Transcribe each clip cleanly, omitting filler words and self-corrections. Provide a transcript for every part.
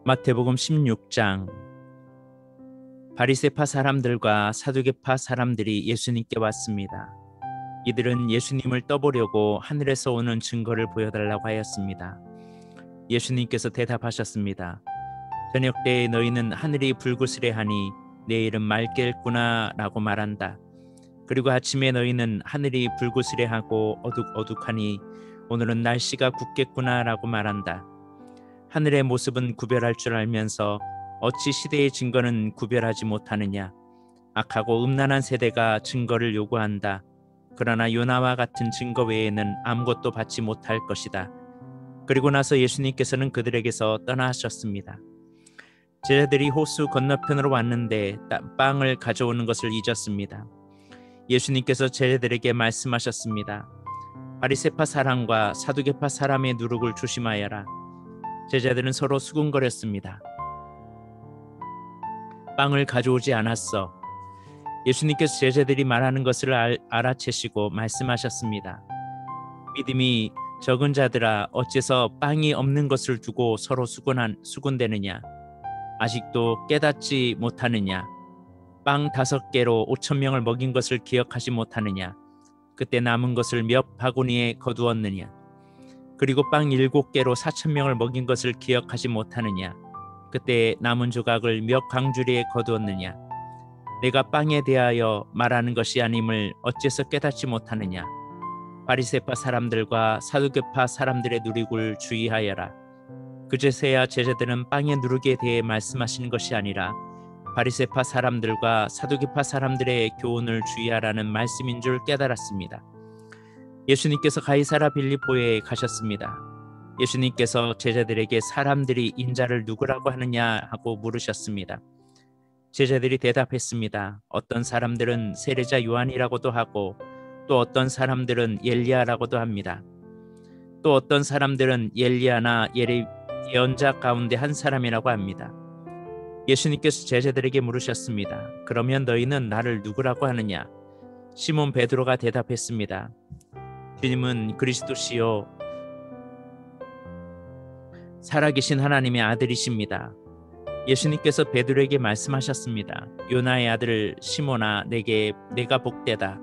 마태복음 16장. 바리새파 사람들과 사두개파 사람들이 예수님께 왔습니다. 이들은 예수님을 떠보려고 하늘에서 오는 증거를 보여달라고 하였습니다. 예수님께서 대답하셨습니다. 저녁 때에 너희는 하늘이 불그스레하니 내일은 맑겠구나 라고 말한다. 그리고 아침에 너희는 하늘이 불그스레하고 어둑어둑하니 오늘은 날씨가 굳겠구나 라고 말한다. 하늘의 모습은 구별할 줄 알면서 어찌 시대의 증거는 구별하지 못하느냐. 악하고 음란한 세대가 증거를 요구한다. 그러나 요나와 같은 증거 외에는 아무것도 받지 못할 것이다. 그리고 나서 예수님께서는 그들에게서 떠나셨습니다. 제자들이 호수 건너편으로 왔는데 빵을 가져오는 것을 잊었습니다. 예수님께서 제자들에게 말씀하셨습니다. 바리새파 사람과 사두개파 사람의 누룩을 조심하여라. 제자들은 서로 수군거렸습니다. 빵을 가져오지 않았어. 예수님께서 제자들이 말하는 것을 알아채시고 말씀하셨습니다. 믿음이 적은 자들아, 어째서 빵이 없는 것을 두고 서로 수군대느냐? 아직도 깨닫지 못하느냐? 빵 5개로 5,000명을 먹인 것을 기억하지 못하느냐? 그때 남은 것을 몇 바구니에 거두었느냐? 그리고 빵 7개로 4,000명을 먹인 것을 기억하지 못하느냐? 그때 남은 조각을 몇 광주리에 거두었느냐? 내가 빵에 대하여 말하는 것이 아님을 어째서 깨닫지 못하느냐? 바리새파 사람들과 사두개파 사람들의 누룩을 주의하여라. 그제서야 제자들은 빵의 누룩에 대해 말씀하시는 것이 아니라 바리새파 사람들과 사두개파 사람들의 교훈을 주의하라는 말씀인 줄 깨달았습니다. 예수님께서 가이사랴 빌립보에 가셨습니다. 예수님께서 제자들에게 사람들이 인자를 누구라고 하느냐 하고 물으셨습니다. 제자들이 대답했습니다. 어떤 사람들은 세례자 요한이라고도 하고 또 어떤 사람들은 엘리야라고도 합니다. 또 어떤 사람들은 엘리야나 예언자 가운데 한 사람이라고 합니다. 예수님께서 제자들에게 물으셨습니다. 그러면 너희는 나를 누구라고 하느냐? 시몬 베드로가 대답했습니다. 주님은 그리스도시요 살아계신 하나님의 아들이십니다. 예수님께서 베드로에게 말씀하셨습니다. 요나의 아들 시몬아, 내가 복되다.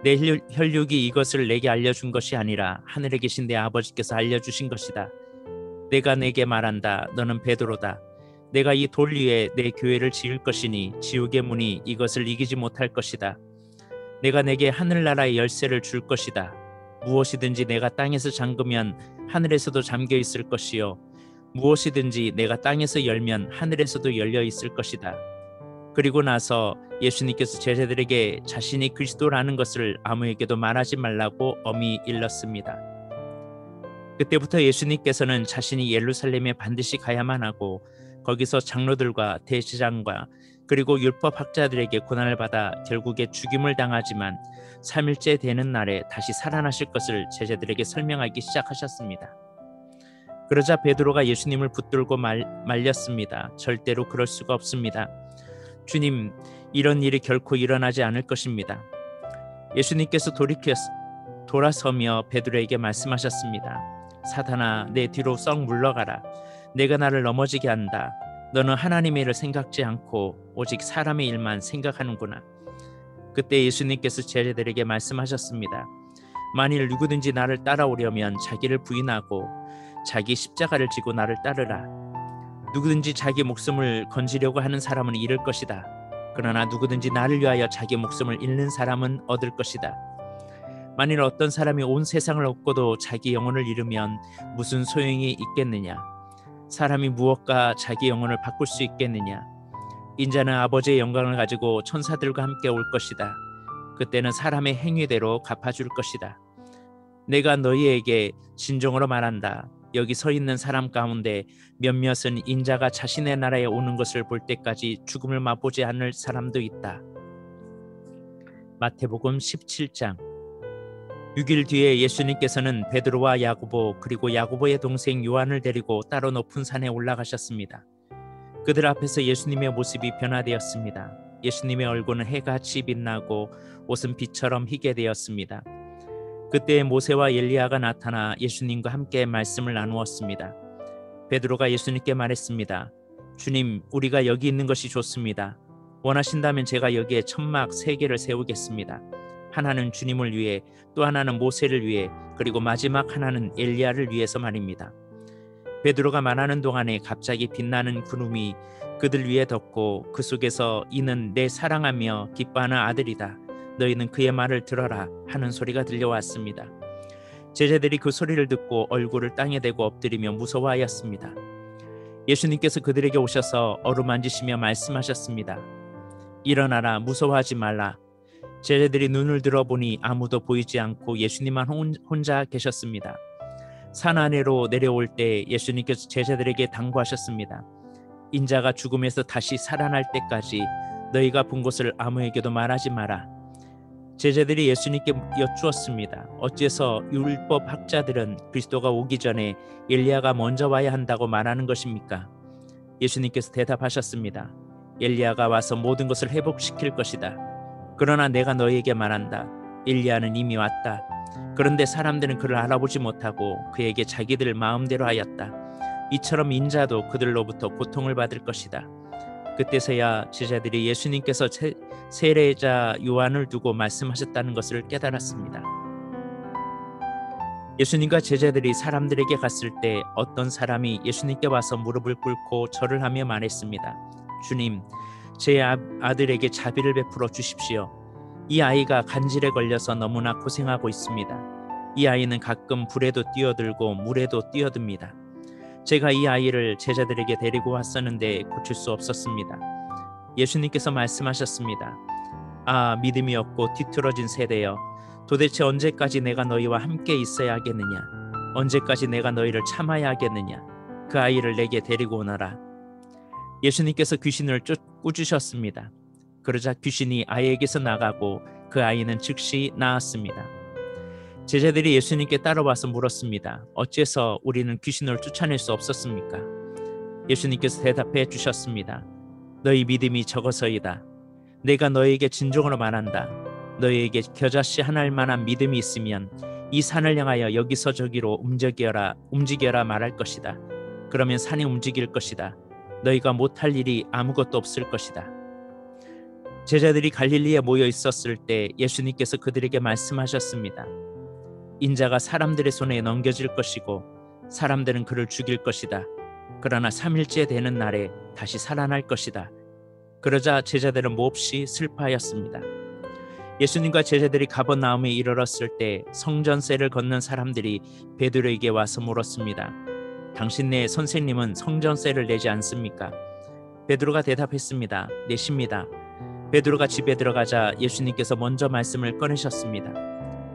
내 혈육이 이것을 내게 알려준 것이 아니라 하늘에 계신 내 아버지께서 알려주신 것이다. 내가 내게 말한다. 너는 베드로다. 내가 이 돌 위에 내 교회를 지을 것이니 지옥의 문이 이것을 이기지 못할 것이다. 내가 내게 하늘나라의 열쇠를 줄 것이다. 무엇이든지 내가 땅에서 잠그면 하늘에서도 잠겨 있을 것이요 무엇이든지 내가 땅에서 열면 하늘에서도 열려 있을 것이다. 그리고 나서 예수님께서 제자들에게 자신이 그리스도라는 것을 아무에게도 말하지 말라고 엄히 일렀습니다. 그때부터 예수님께서는 자신이 예루살렘에 반드시 가야만 하고 거기서 장로들과 대제사장과 그리고 율법학자들에게 고난을 받아 결국에 죽임을 당하지만 3일째 되는 날에 다시 살아나실 것을 제자들에게 설명하기 시작하셨습니다. 그러자 베드로가 예수님을 붙들고 말렸습니다. 절대로 그럴 수가 없습니다. 주님, 이런 일이 결코 일어나지 않을 것입니다. 예수님께서 돌아서며 베드로에게 말씀하셨습니다. 사탄아, 내 뒤로 썩 물러가라. 내가 나를 넘어지게 한다. 너는 하나님의 일을 생각지 않고 오직 사람의 일만 생각하는구나. 그때 예수님께서 제자들에게 말씀하셨습니다. 만일 누구든지 나를 따라오려면 자기를 부인하고 자기 십자가를 지고 나를 따르라. 누구든지 자기 목숨을 건지려고 하는 사람은 잃을 것이다. 그러나 누구든지 나를 위하여 자기 목숨을 잃는 사람은 얻을 것이다. 만일 어떤 사람이 온 세상을 얻고도 자기 영혼을 잃으면 무슨 소용이 있겠느냐? 사람이 무엇과 자기 영혼을 바꿀 수 있겠느냐? 인자는 아버지의 영광을 가지고 천사들과 함께 올 것이다. 그때는 사람의 행위대로 갚아줄 것이다. 내가 너희에게 진정으로 말한다. 여기 서 있는 사람 가운데 몇몇은 인자가 자신의 나라에 오는 것을 볼 때까지 죽음을 맛보지 않을 사람도 있다. 마태복음 17장. 6일 뒤에 예수님께서는 베드로와 야고보 그리고 야고보의 동생 요한을 데리고 따로 높은 산에 올라가셨습니다. 그들 앞에서 예수님의 모습이 변화되었습니다. 예수님의 얼굴은 해같이 빛나고 옷은 빛처럼 희게 되었습니다. 그때 모세와 엘리야가 나타나 예수님과 함께 말씀을 나누었습니다. 베드로가 예수님께 말했습니다. 주님, 우리가 여기 있는 것이 좋습니다. 원하신다면 제가 여기에 천막 3개를 세우겠습니다. 하나는 주님을 위해, 또 하나는 모세를 위해, 그리고 마지막 하나는 엘리야를 위해서 말입니다. 베드로가 말하는 동안에 갑자기 빛나는 구름이 그들 위에 덮고 그 속에서 이는 내 사랑하며 기뻐하는 아들이다. 너희는 그의 말을 들어라 하는 소리가 들려왔습니다. 제자들이 그 소리를 듣고 얼굴을 땅에 대고 엎드리며 무서워하였습니다. 예수님께서 그들에게 오셔서 어루만지시며 말씀하셨습니다. 일어나라, 무서워하지 말라. 제자들이 눈을 들어보니 아무도 보이지 않고 예수님만 혼자 계셨습니다. 산 아래로 내려올 때 예수님께서 제자들에게 당부하셨습니다. 인자가 죽음에서 다시 살아날 때까지 너희가 본 것을 아무에게도 말하지 마라. 제자들이 예수님께 여쭈었습니다. 어째서 율법 학자들은 그리스도가 오기 전에 엘리야가 먼저 와야 한다고 말하는 것입니까? 예수님께서 대답하셨습니다. 엘리야가 와서 모든 것을 회복시킬 것이다. 그러나 내가 너희에게 말한다. 엘리야는 이미 왔다. 그런데 사람들은 그를 알아보지 못하고 그에게 자기들 마음대로 하였다. 이처럼 인자도 그들로부터 고통을 받을 것이다. 그때서야 제자들이 예수님께서 세례자 요한을 두고 말씀하셨다는 것을 깨달았습니다. 예수님과 제자들이 사람들에게 갔을 때 어떤 사람이 예수님께 와서 무릎을 꿇고 절을 하며 말했습니다. 주님, 제 아들에게 자비를 베풀어 주십시오. 이 아이가 간질에 걸려서 너무나 고생하고 있습니다. 이 아이는 가끔 불에도 뛰어들고 물에도 뛰어듭니다. 제가 이 아이를 제자들에게 데리고 왔었는데 고칠 수 없었습니다. 예수님께서 말씀하셨습니다. 아, 믿음이 없고 뒤틀어진 세대여, 도대체 언제까지 내가 너희와 함께 있어야 하겠느냐? 언제까지 내가 너희를 참아야 하겠느냐? 그 아이를 내게 데리고 오너라. 예수님께서 귀신을 꾸짖으셨습니다. 그러자 귀신이 아이에게서 나가고 그 아이는 즉시 나았습니다. 제자들이 예수님께 따라와서 물었습니다. 어째서 우리는 귀신을 쫓아낼 수 없었습니까? 예수님께서 대답해 주셨습니다. 너희 믿음이 적어서이다. 내가 너희에게 진정으로 말한다. 너희에게 겨자씨 하나일 만한 믿음이 있으면 이 산을 향하여 여기서 저기로 움직여라 말할 것이다. 그러면 산이 움직일 것이다. 너희가 못할 일이 아무것도 없을 것이다. 제자들이 갈릴리에 모여 있었을 때 예수님께서 그들에게 말씀하셨습니다. 인자가 사람들의 손에 넘겨질 것이고 사람들은 그를 죽일 것이다. 그러나 3일째 되는 날에 다시 살아날 것이다. 그러자 제자들은 몹시 슬퍼하였습니다. 예수님과 제자들이 가버나움에 이르렀을 때 성전세를 걷는 사람들이 베드로에게 와서 물었습니다. 당신네 선생님은 성전세를 내지 않습니까? 베드로가 대답했습니다. 내십니다. 베드로가 집에 들어가자 예수님께서 먼저 말씀을 꺼내셨습니다.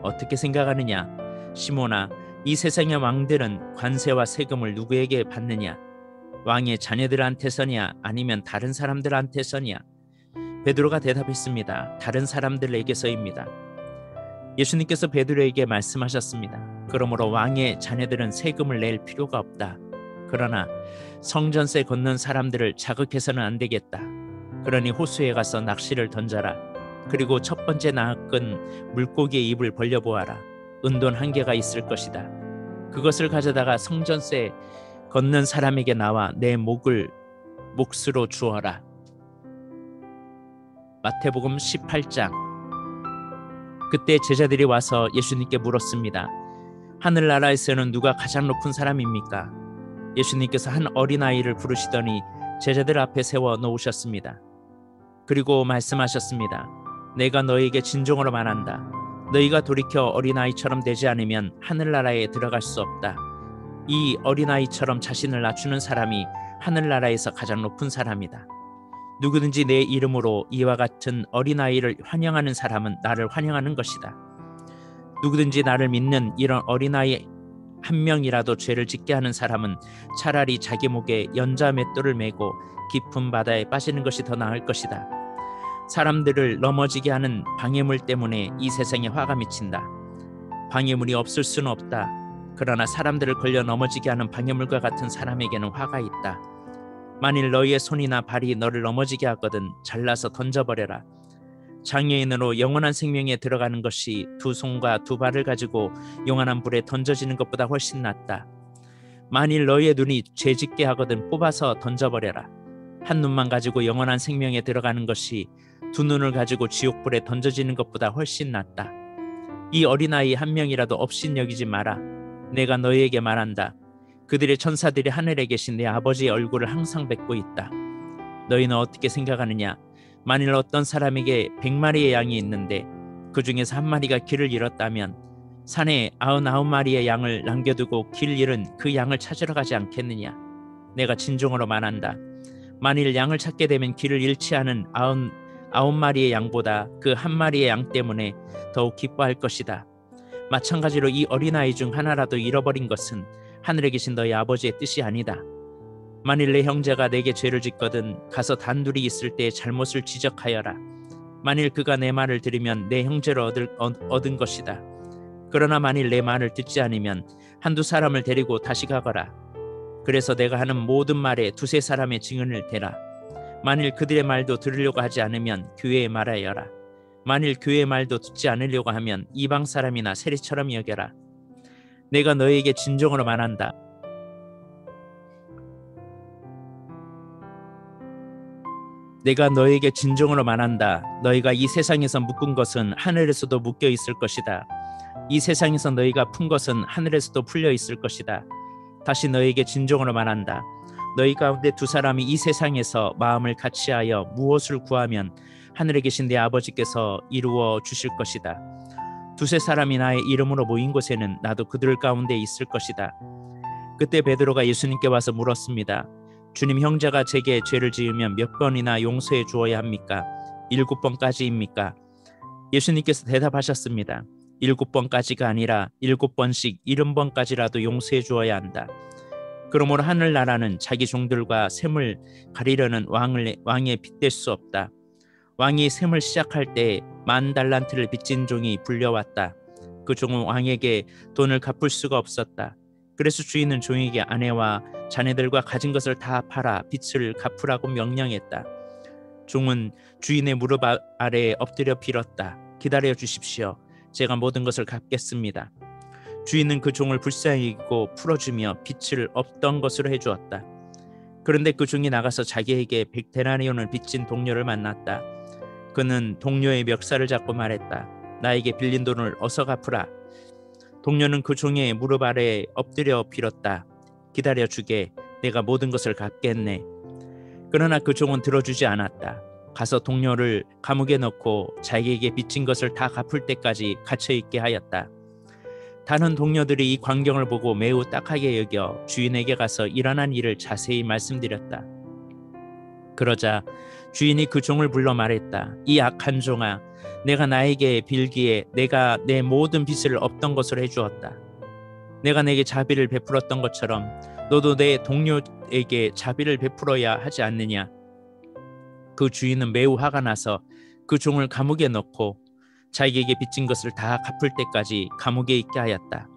어떻게 생각하느냐? 시몬아, 이 세상의 왕들은 관세와 세금을 누구에게 받느냐? 왕의 자녀들한테서냐 아니면 다른 사람들한테서냐? 베드로가 대답했습니다. 다른 사람들에게서입니다. 예수님께서 베드로에게 말씀하셨습니다. 그러므로 왕의 자녀들은 세금을 낼 필요가 없다. 그러나 성전세 걷는 사람들을 자극해서는 안 되겠다. 그러니 호수에 가서 낚시를 던져라. 그리고 첫 번째 낚은 물고기의 입을 벌려보아라. 은돈 1개가 있을 것이다. 그것을 가져다가 성전세 걷는 사람에게 나와 내 몫으로 주어라. 마태복음 18장. 그때 제자들이 와서 예수님께 물었습니다. 하늘나라에서는 누가 가장 높은 사람입니까? 예수님께서 한 어린아이를 부르시더니 제자들 앞에 세워 놓으셨습니다. 그리고 말씀하셨습니다. 내가 너희에게 진정으로 말한다. 너희가 돌이켜 어린아이처럼 되지 않으면 하늘나라에 들어갈 수 없다. 이 어린아이처럼 자신을 낮추는 사람이 하늘나라에서 가장 높은 사람이다. 누구든지 내 이름으로 이와 같은 어린아이를 환영하는 사람은 나를 환영하는 것이다. 누구든지 나를 믿는 이런 어린아이 한 명이라도 죄를 짓게 하는 사람은 차라리 자기 목에 연자 맷돌을 메고 깊은 바다에 빠지는 것이 더 나을 것이다. 사람들을 넘어지게 하는 방해물 때문에 이 세상에 화가 미친다. 방해물이 없을 수는 없다. 그러나 사람들을 걸려 넘어지게 하는 방해물과 같은 사람에게는 화가 있다. 만일 너희의 손이나 발이 너를 넘어지게 하거든 잘라서 던져버려라. 장애인으로 영원한 생명에 들어가는 것이 2손과 2발을 가지고 영원한 불에 던져지는 것보다 훨씬 낫다. 만일 너희의 눈이 죄짓게 하거든 뽑아서 던져버려라. 한 눈만 가지고 영원한 생명에 들어가는 것이 두 눈을 가지고 지옥불에 던져지는 것보다 훨씬 낫다. 이 어린아이 한 명이라도 업신여기지 마라. 내가 너희에게 말한다. 그들의 천사들이 하늘에 계신 내 아버지의 얼굴을 항상 뵙고 있다. 너희는 어떻게 생각하느냐? 만일 어떤 사람에게 100마리의 양이 있는데 그 중에서 한 마리가 길을 잃었다면 산에 99마리의 양을 남겨두고 길 잃은 그 양을 찾으러 가지 않겠느냐? 내가 진정으로 말한다. 만일 양을 찾게 되면 길을 잃지 않은 99마리의 양보다 그 한 마리의 양 때문에 더욱 기뻐할 것이다. 마찬가지로 이 어린아이 중 하나라도 잃어버린 것은 하늘에 계신 너희 아버지의 뜻이 아니다. 만일 내 형제가 내게 죄를 짓거든 가서 단둘이 있을 때 잘못을 지적하여라. 만일 그가 내 말을 들으면 내 형제를 얻은 것이다. 그러나 만일 내 말을 듣지 않으면 한두 사람을 데리고 다시 가거라. 그래서 내가 하는 모든 말에 두세 사람의 증언을 대라. 만일 그들의 말도 들으려고 하지 않으면 교회에 말하여라. 만일 교회의 말도 듣지 않으려고 하면 이방 사람이나 세리처럼 여겨라. 내가 너희에게 진정으로 말한다. 내가 너희에게 진정으로 말한다. 너희가 이 세상에서 묶은 것은 하늘에서도 묶여 있을 것이다. 이 세상에서 너희가 푼 것은 하늘에서도 풀려 있을 것이다. 다시 너희에게 진정으로 말한다. 너희 가운데 두 사람이 이 세상에서 마음을 같이하여 무엇을 구하면 하늘에 계신 내 아버지께서 이루어 주실 것이다. 두세 사람이 나의 이름으로 모인 곳에는 나도 그들 가운데 있을 것이다. 그때 베드로가 예수님께 와서 물었습니다. 주님, 형제가 제게 죄를 지으면 몇 번이나 용서해 주어야 합니까? 7번까지입니까? 예수님께서 대답하셨습니다. 7번까지가 아니라 7번씩 70번까지라도 용서해 주어야 한다. 그러므로 하늘나라는 자기 종들과 셈을 가리려는 왕에 빗댈 수 없다. 왕이 셈을 시작할 때 10,000달란트를 빚진 종이 불려왔다. 그 종은 왕에게 돈을 갚을 수가 없었다. 그래서 주인은 종에게 아내와 자네들과 가진 것을 다 팔아 빚을 갚으라고 명령했다. 종은 주인의 무릎 아래에 엎드려 빌었다. 기다려 주십시오. 제가 모든 것을 갚겠습니다. 주인은 그 종을 불쌍히 여기고 풀어주며 빚을 없던 것으로 해주었다. 그런데 그 종이 나가서 자기에게 100데나리온을 빚진 동료를 만났다. 그는 동료의 멱살을 잡고 말했다. 나에게 빌린 돈을 어서 갚으라. 동료는 그 종의 무릎 아래에 엎드려 빌었다. 기다려 주게. 내가 모든 것을 갚겠네. 그러나 그 종은 들어주지 않았다. 가서 동료를 감옥에 넣고 자기에게 빚진 것을 다 갚을 때까지 갇혀있게 하였다. 다른 동료들이 이 광경을 보고 매우 딱하게 여겨 주인에게 가서 일어난 일을 자세히 말씀드렸다. 그러자 주인이 그 종을 불러 말했다. 이 악한 종아, 내가 나에게 빌기에 내가 내 모든 빚을 없던 것으로 해주었다. 내가 내게 자비를 베풀었던 것처럼 너도 내 동료에게 자비를 베풀어야 하지 않느냐? 그 주인은 매우 화가 나서 그 종을 감옥에 넣고 자기에게 빚진 것을 다 갚을 때까지 감옥에 있게 하였다.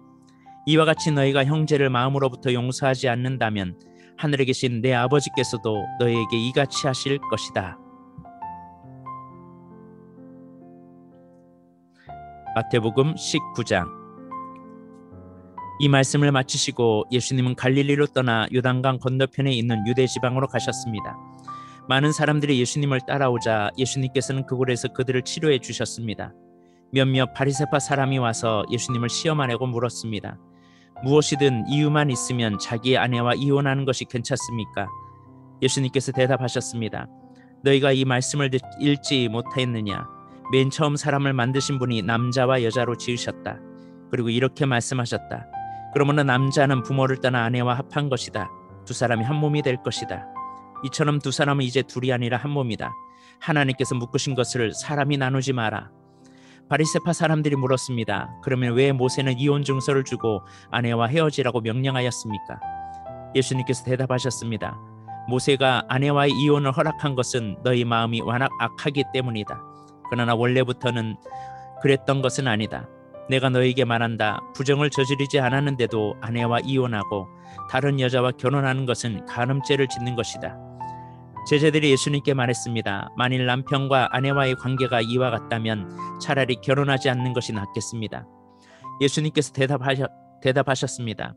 이와 같이 너희가 형제를 마음으로부터 용서하지 않는다면 하늘에 계신 내 아버지께서도 너희에게 이같이 하실 것이다. 마태복음 19장. 이 말씀을 마치시고 예수님은 갈릴리로 떠나 요단강 건너편에 있는 유대 지방으로 가셨습니다. 많은 사람들이 예수님을 따라오자 예수님께서는 그곳에서 그들을 치료해 주셨습니다. 몇몇 바리새파 사람이 와서 예수님을 시험하려고 물었습니다. 무엇이든 이유만 있으면 자기의 아내와 이혼하는 것이 괜찮습니까? 예수님께서 대답하셨습니다. 너희가 이 말씀을 읽지 못했느냐? 맨 처음 사람을 만드신 분이 남자와 여자로 지으셨다. 그리고 이렇게 말씀하셨다. 그러므로 남자는 부모를 떠나 아내와 합한 것이다. 두 사람이 한 몸이 될 것이다. 이처럼 두 사람은 이제 둘이 아니라 한 몸이다. 하나님께서 묶으신 것을 사람이 나누지 마라. 바리새파 사람들이 물었습니다. 그러면 왜 모세는 이혼 증서를 주고 아내와 헤어지라고 명령하였습니까? 예수님께서 대답하셨습니다. 모세가 아내와의 이혼을 허락한 것은 너희 마음이 워낙 악하기 때문이다. 그러나 원래부터는 그랬던 것은 아니다. 내가 너희에게 말한다. 부정을 저지르지 않았는데도 아내와 이혼하고 다른 여자와 결혼하는 것은 간음죄를 짓는 것이다. 제자들이 예수님께 말했습니다. 만일 남편과 아내와의 관계가 이와 같다면 차라리 결혼하지 않는 것이 낫겠습니다. 예수님께서 대답하셨습니다.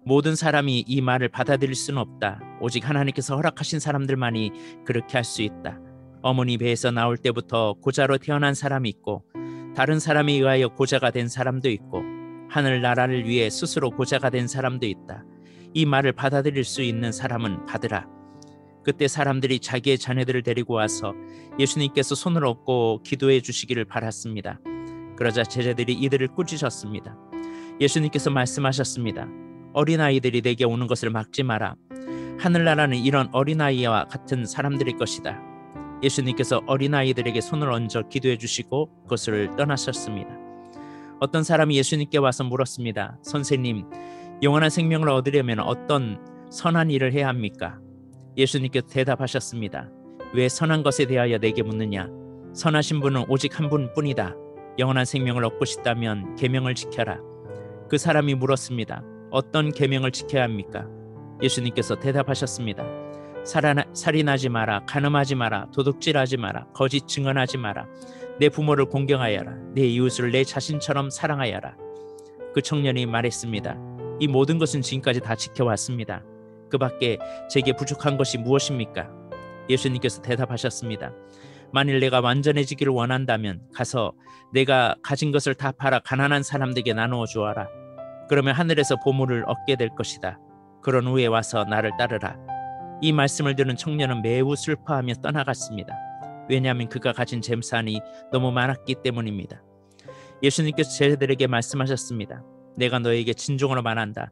모든 사람이 이 말을 받아들일 수는 없다. 오직 하나님께서 허락하신 사람들만이 그렇게 할 수 있다. 어머니 배에서 나올 때부터 고자로 태어난 사람이 있고 다른 사람에 의하여 고자가 된 사람도 있고 하늘나라를 위해 스스로 고자가 된 사람도 있다. 이 말을 받아들일 수 있는 사람은 받으라. 그때 사람들이 자기의 자녀들을 데리고 와서 예수님께서 손을 얹고 기도해 주시기를 바랐습니다. 그러자 제자들이 이들을 꾸짖었습니다. 예수님께서 말씀하셨습니다. 어린아이들이 내게 오는 것을 막지 마라. 하늘나라는 이런 어린아이와 같은 사람들일 것이다. 예수님께서 어린아이들에게 손을 얹어 기도해 주시고 그것을 떠나셨습니다. 어떤 사람이 예수님께 와서 물었습니다. 선생님, 영원한 생명을 얻으려면 어떤 선한 일을 해야 합니까? 예수님께서 대답하셨습니다. 왜 선한 것에 대하여 내게 묻느냐? 선하신 분은 오직 한 분뿐이다. 영원한 생명을 얻고 싶다면 계명을 지켜라. 그 사람이 물었습니다. 어떤 계명을 지켜야 합니까? 예수님께서 대답하셨습니다. 살인하지 마라, 간음하지 마라, 도둑질하지 마라, 거짓 증언하지 마라, 내 부모를 공경하여라, 내 이웃을 내 자신처럼 사랑하여라. 그 청년이 말했습니다. 이 모든 것은 지금까지 다 지켜왔습니다. 그 밖에 제게 부족한 것이 무엇입니까? 예수님께서 대답하셨습니다. 만일 내가 완전해지기를 원한다면 가서 내가 가진 것을 다 팔아 가난한 사람들에게 나누어 주어라. 그러면 하늘에서 보물을 얻게 될 것이다. 그런 후에 와서 나를 따르라. 이 말씀을 들은 청년은 매우 슬퍼하며 떠나갔습니다. 왜냐하면 그가 가진 재산이 너무 많았기 때문입니다. 예수님께서 제자들에게 말씀하셨습니다. 내가 너에게 진정으로 말한다.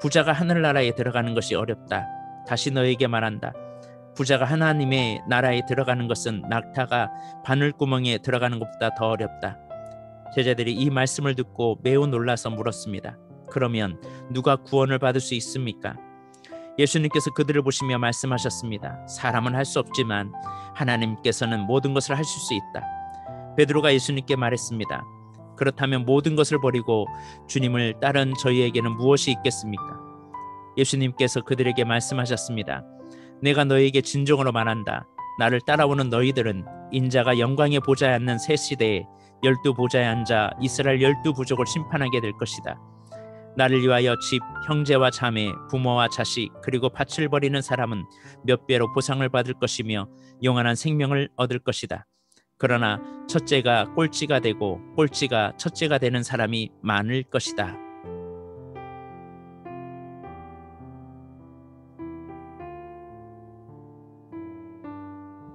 부자가 하늘나라에 들어가는 것이 어렵다. 다시 너에게 말한다. 부자가 하나님의 나라에 들어가는 것은 낙타가 바늘구멍에 들어가는 것보다 더 어렵다. 제자들이 이 말씀을 듣고 매우 놀라서 물었습니다. 그러면 누가 구원을 받을 수 있습니까? 예수님께서 그들을 보시며 말씀하셨습니다. 사람은 할 수 없지만 하나님께서는 모든 것을 하실 수 있다. 베드로가 예수님께 말했습니다. 그렇다면 모든 것을 버리고 주님을 따른 저희에게는 무엇이 있겠습니까? 예수님께서 그들에게 말씀하셨습니다. 내가 너희에게 진정으로 말한다. 나를 따라오는 너희들은 인자가 영광의 보좌에 앉는 새 시대에 12보좌에 앉아 이스라엘 12부족을 심판하게 될 것이다. 나를 위하여 집, 형제와 자매, 부모와 자식 그리고 밭을 버리는 사람은 몇 배로 보상을 받을 것이며 영원한 생명을 얻을 것이다. 그러나 첫째가 꼴찌가 되고 꼴찌가 첫째가 되는 사람이 많을 것이다.